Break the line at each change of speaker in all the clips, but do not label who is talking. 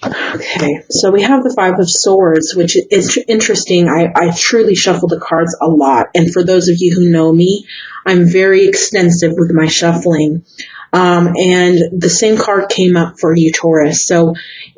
Okay, so we have the Five of Swords, which is interesting. I truly shuffle the cards a lot. And for those of you who know me, I'm very extensive with my shuffling. And the same card came up for you, Taurus. So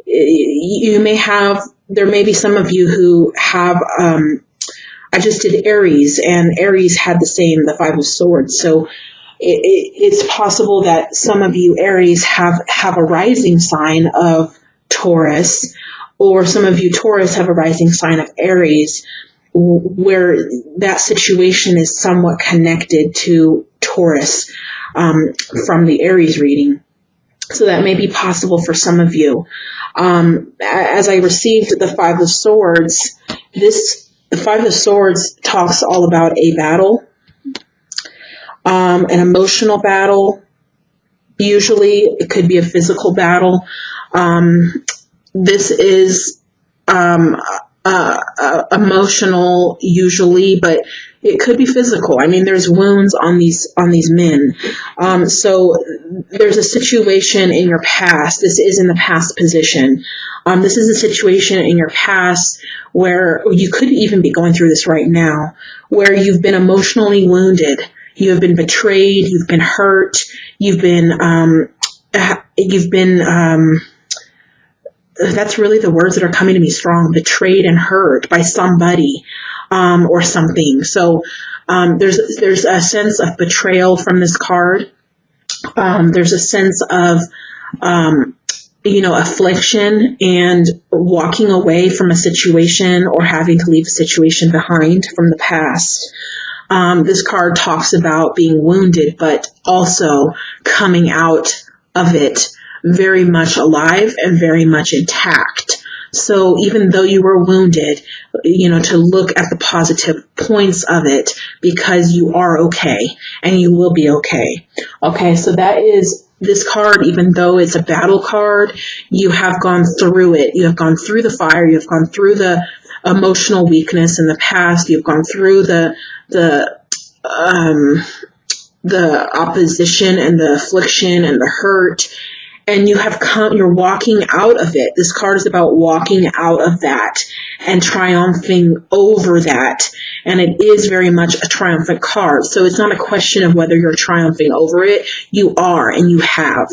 you may have, there may be some of you who have, I just did Aries, and Aries had the Five of Swords. So it's possible that some of you Aries have a rising sign of Taurus, or some of you Taurus have a rising sign of Aries, where that situation is somewhat connected to Taurus from the Aries reading. So that may be possible for some of you. As I received the Five of Swords, the Five of Swords talks all about a battle, an emotional battle. Usually it could be a physical battle. This is emotional usually, but it could be physical. I mean, there's wounds on these men. So there's a situation in your past. This is in the past position. This is a situation in your past where you could even be going through this right now, where you've been emotionally wounded. You have been betrayed. You've been hurt. You've been that's really the words that are coming to me strong, betrayed and hurt by somebody, or something. So, there's a sense of betrayal from this card. There's a sense of, affliction and walking away from a situation or having to leave a situation behind from the past. This card talks about being wounded, but also coming out of it very much alive and very much intact. So even though you were wounded, to look at the positive points of it, because you are okay and you will be okay. Okay, so that is this card. Even though it's a battle card, you have gone through it. You have gone through the fire. You have gone through the emotional weakness in the past. You've gone through the opposition and the affliction and the hurt. And you're walking out of it. This card is about walking out of that and triumphing over that. And it is very much a triumphant card. So it's not a question of whether you're triumphing over it. You are, and you have.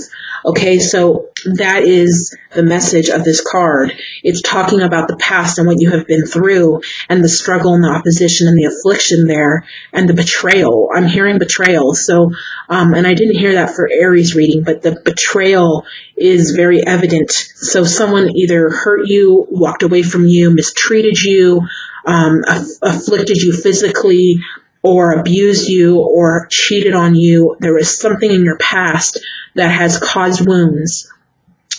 Okay, so that is the message of this card. It's talking about the past and what you have been through, and the struggle and the opposition and the affliction there, and the betrayal. I'm hearing betrayal. So, and I didn't hear that for Aries reading, but the betrayal is very evident. So someone either hurt you, walked away from you, mistreated you, afflicted you physically, or abused you, or cheated on you. There was something in your past that has caused wounds.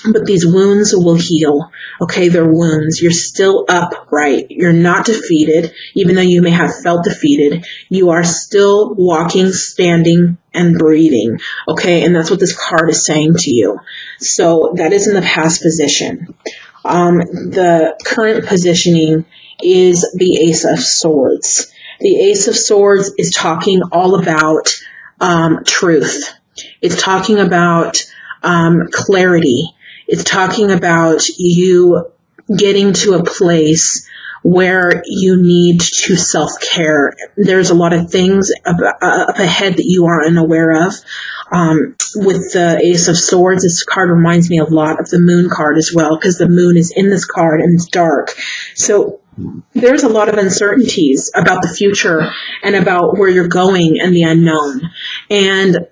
But these wounds will heal. Okay, they're wounds. You're still upright. You're not defeated. Even though you may have felt defeated, you are still walking, standing, and breathing. Okay, and that's what this card is saying to you. So that is in the past position. The current positioning is the Ace of Swords. The Ace of Swords is talking all about truth. It's talking about clarity. It's talking about you getting to a place where you need to self-care. There's a lot of things up ahead that you are unaware of. With the Ace of Swords, this card reminds me a lot of the Moon card as well, because the Moon is in this card and it's dark. So there's a lot of uncertainties about the future and about where you're going and the unknown. And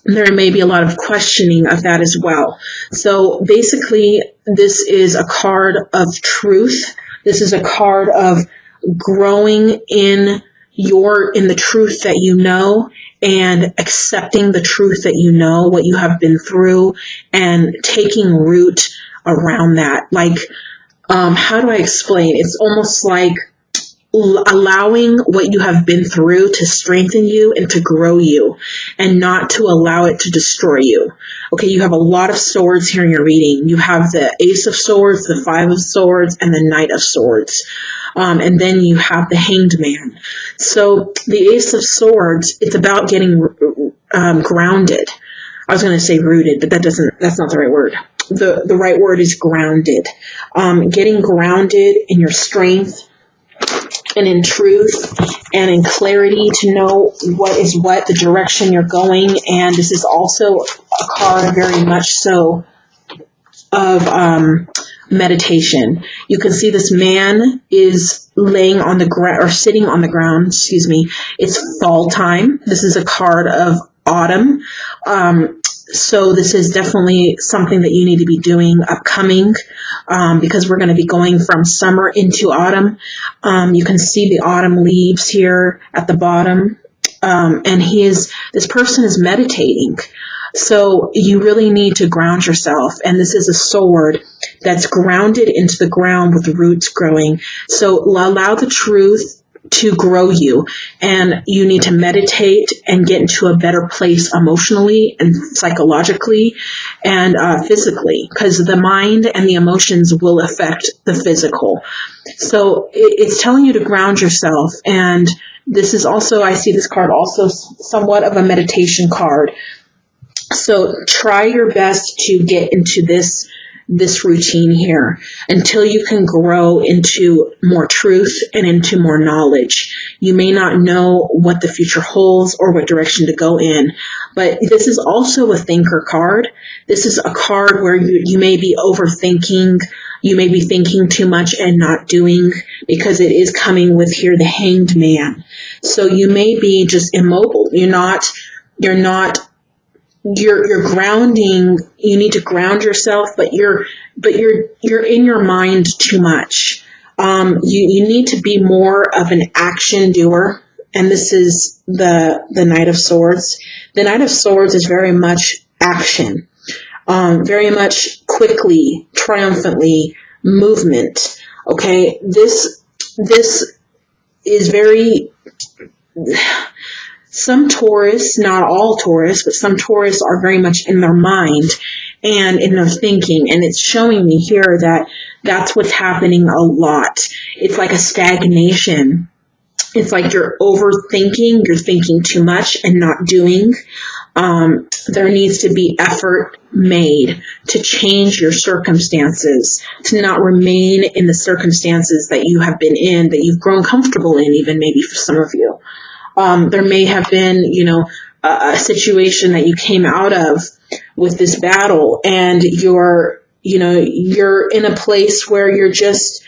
there may be a lot of questioning of that as well. So basically, this is a card of truth. This is a card of growing in the truth that you know, and accepting the truth that you know, what you have been through, and taking root around that. Like, how do I explain? It's almost like allowing what you have been through to strengthen you and to grow you, and not to allow it to destroy you. Okay, you have a lot of swords here in your reading. You have the Ace of Swords, the Five of Swords, and the Knight of Swords. And then you have the Hanged Man. So the Ace of Swords, it's about getting grounded. I was going to say rooted, but that's not the right word. the right word is grounded. Getting grounded in your strength and in truth and in clarity to know what is what, the direction you're going. And this is also a card very much so of meditation. You can see this man is laying on the ground, or sitting on the ground, excuse me. It's fall time. This is a card of autumn. So this is definitely something that you need to be doing upcoming, because we're going to be going from summer into autumn. You can see the autumn leaves here at the bottom. And this person is meditating. So you really need to ground yourself. And this is a sword that's grounded into the ground with roots growing. So allow the truth to grow you, and you need to meditate and get into a better place emotionally and psychologically and physically, because the mind and the emotions will affect the physical. So it's telling you to ground yourself. And this is also, I see this card also somewhat of a meditation card. So try your best to get into this routine here until you can grow into more truth and into more knowledge. You may not know what the future holds or what direction to go in, but this is also a thinker card. This is a card where you may be overthinking. You may be thinking too much and not doing, because it is coming with here the Hanged Man. So you may be just immobile. You're grounding. You need to ground yourself, but you're in your mind too much. You need to be more of an action doer. And this is the Knight of Swords. The Knight of Swords is very much action, very much quickly, triumphantly, movement. Okay. This is very, some Taurus, not all Taurus, but some Taurus are very much in their mind and in their thinking. And it's showing me here that that's what's happening a lot. It's like a stagnation. It's like you're overthinking, you're thinking too much and not doing. There needs to be effort made to change your circumstances, to not remain in the circumstances that you have been in, that you've grown comfortable in, even maybe for some of you. There may have been, a situation that you came out of with this battle, and you're in a place where you're just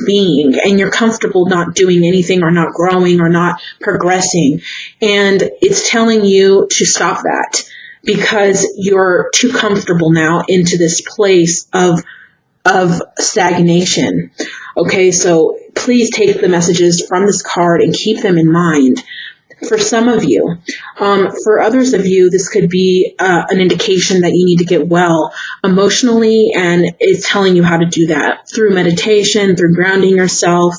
being, and you're comfortable not doing anything or not growing or not progressing. And it's telling you to stop that, because you're too comfortable now into this place of stagnation. Okay, so please take the messages from this card and keep them in mind. For some of you, for others of you, this could be an indication that you need to get well emotionally, and it's telling you how to do that through meditation, through grounding yourself.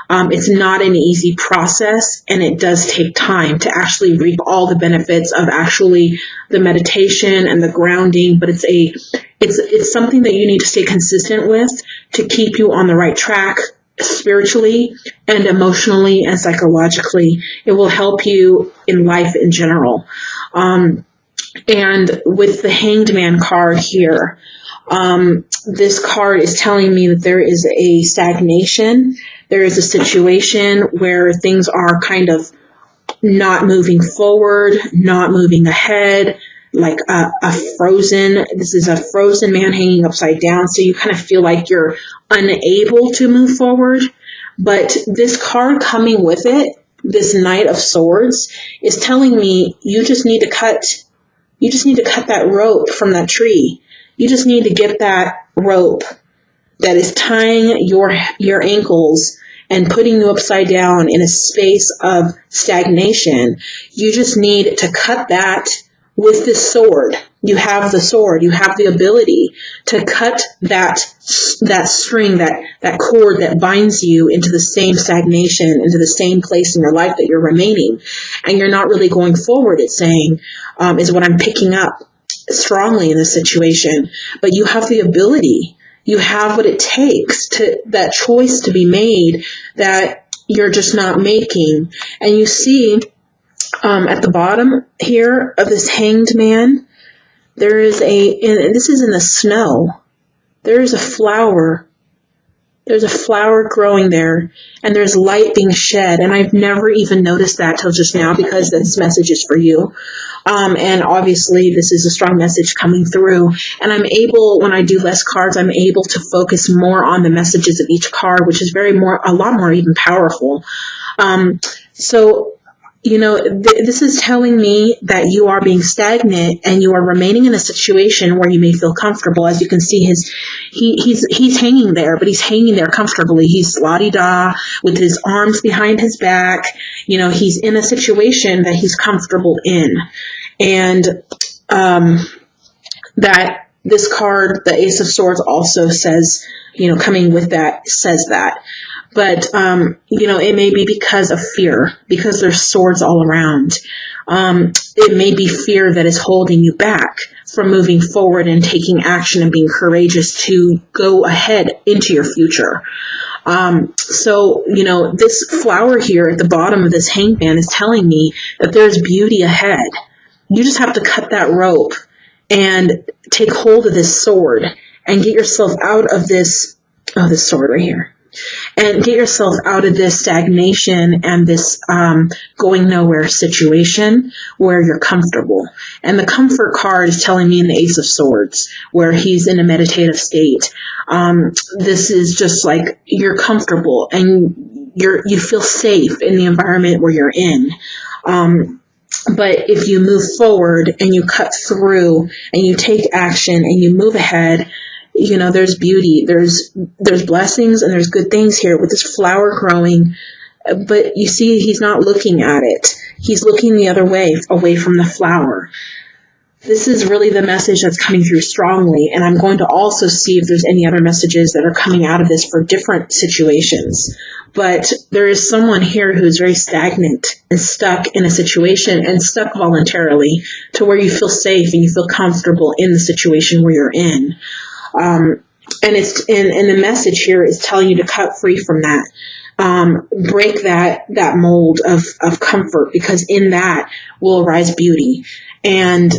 It's not an easy process, and it does take time to actually reap all the benefits of actually the meditation and the grounding, but it's something that you need to stay consistent with to keep you on the right track spiritually and emotionally and psychologically. It will help you in life in general. And with the Hanged Man card here, this card is telling me that there is a stagnation. There is a situation where things are kind of not moving forward, not moving ahead, like this is a frozen man hanging upside down. So you kind of feel like you're unable to move forward. But this card coming with it, this Knight of Swords, is telling me you just need to cut that rope from that tree. You just need to get that rope that is tying your ankles and putting you upside down in a space of stagnation. You just need to cut that with this sword. You have the sword. You have the ability to cut that string, that cord that binds you into the same stagnation, into the same place in your life that you're remaining. And you're not really going forward, it's saying, is what I'm picking up strongly in this situation. But you have the ability. You have what it takes to that choice to be made that you're just not making. And you see at the bottom here of this Hanged Man, There is and this is in the snow. There is a flower. There's a flower growing there, and there's light being shed. And I've never even noticed that till just now, because this message is for you. And obviously this is a strong message coming through. And I'm able, when I do less cards, I'm able to focus more on the messages of each card, which is a lot more even powerful. So, this is telling me that you are being stagnant and you are remaining in a situation where you may feel comfortable. As you can see, he's hanging there, but he's hanging there comfortably. He's la-di-da with his arms behind his back. He's in a situation that he's comfortable in. And that this card, the Ace of Swords, also says, coming with that, says that. But, it may be because of fear, because there's swords all around. It may be fear that is holding you back from moving forward and taking action and being courageous to go ahead into your future. So, this flower here at the bottom of this hangman is telling me that there's beauty ahead. You just have to cut that rope and take hold of this sword and get yourself out of this sword right here. And get yourself out of this stagnation and this going nowhere situation where you're comfortable. And the comfort card is telling me in the Ace of Swords, where he's in a meditative state. This is just like you're comfortable and you feel safe in the environment where you're in. But if you move forward and you cut through and you take action and you move ahead, there's beauty, there's blessings, and there's good things here with this flower growing. But you see, he's not looking at it. He's looking the other way, away from the flower. This is really the message that's coming through strongly. And I'm going to also see if there's any other messages that are coming out of this for different situations. But there is someone here who's very stagnant and stuck in a situation, and stuck voluntarily, to where you feel safe and you feel comfortable in the situation where you're in. And the message here is telling you to cut free from that. Break that mold of comfort, because in that will arise beauty. And,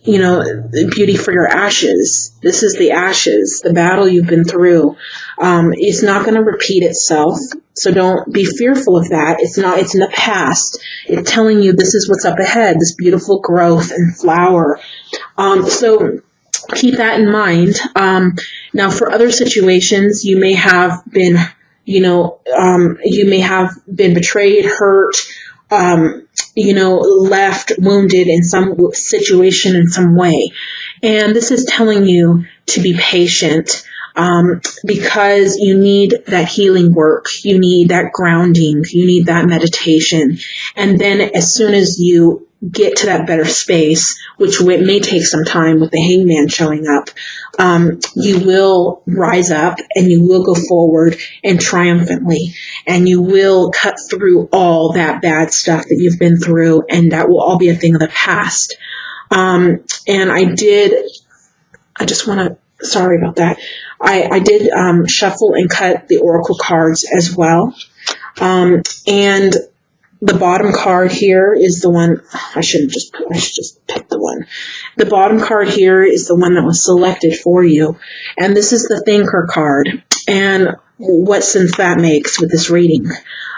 beauty for your ashes. This is the ashes, the battle you've been through. It's not going to repeat itself. So don't be fearful of that. It's in the past. It's telling you this is what's up ahead, this beautiful growth and flower. So keep that in mind. Now, for other situations, you may have been, betrayed, hurt, left, wounded in some situation in some way. And this is telling you to be patient, because you need that healing work. You need that grounding. You need that meditation. And then as soon as you get to that better space, which may take some time with the hangman showing up, you will rise up and you will go forward and triumphantly, and you will cut through all that bad stuff that you've been through, and that will all be a thing of the past. And sorry about that. I did shuffle and cut the oracle cards as well. And the bottom card here is the one, I should just pick the one. The bottom card here is the one that was selected for you. And this is the thinker card. And what sense that makes with this reading.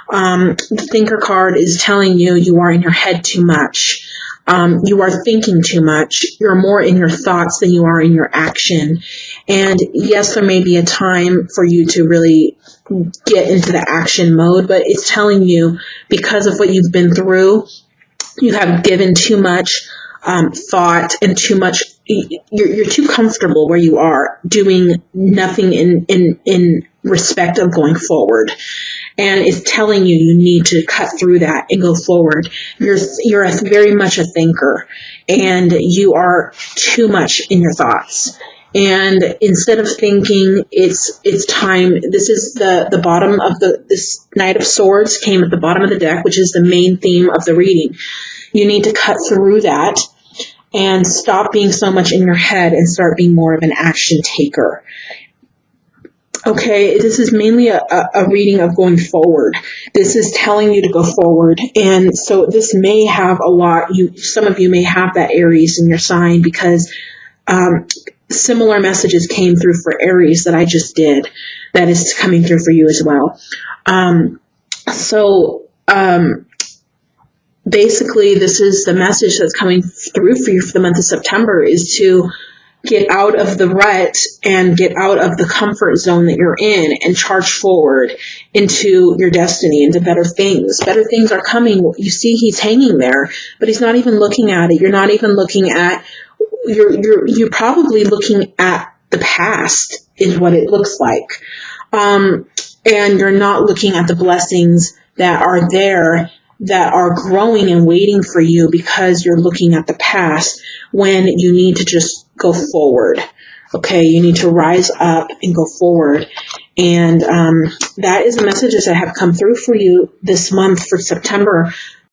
The thinker card is telling you are in your head too much. You are thinking too much. You're more in your thoughts than you are in your action. And yes, there may be a time for you to really get into the action mode, but it's telling you, because of what you've been through, you have given too much thought and too much. You're too comfortable where you are, doing nothing in respect of going forward. And it's telling you need to cut through that and go forward. You're very much a thinker, and you are too much in your thoughts. And instead of thinking, it's time. This is the bottom of this Knight of Swords came at the bottom of the deck, which is the main theme of the reading. You need to cut through that and stop being so much in your head and start being more of an action taker. Okay, this is mainly a reading of going forward. This is telling you to go forward. And so this may have a lot, some of you may have that Aries in your sign, because similar messages came through for Aries that I just did. That is coming through for you as well. Basically, this is the message that's coming through for you for the month of September, is to get out of the rut and get out of the comfort zone that you're in and charge forward into your destiny, into better things. Better things are coming. You see, he's hanging there, but he's not even looking at it. You're not even looking at, you're probably looking at the past is what it looks like. And you're not looking at the blessings that are there, that are growing and waiting for you, because you're looking at the past when you need to just go forward. Okay, you need to rise up and go forward. And that is the messages that have come through for you this month for September.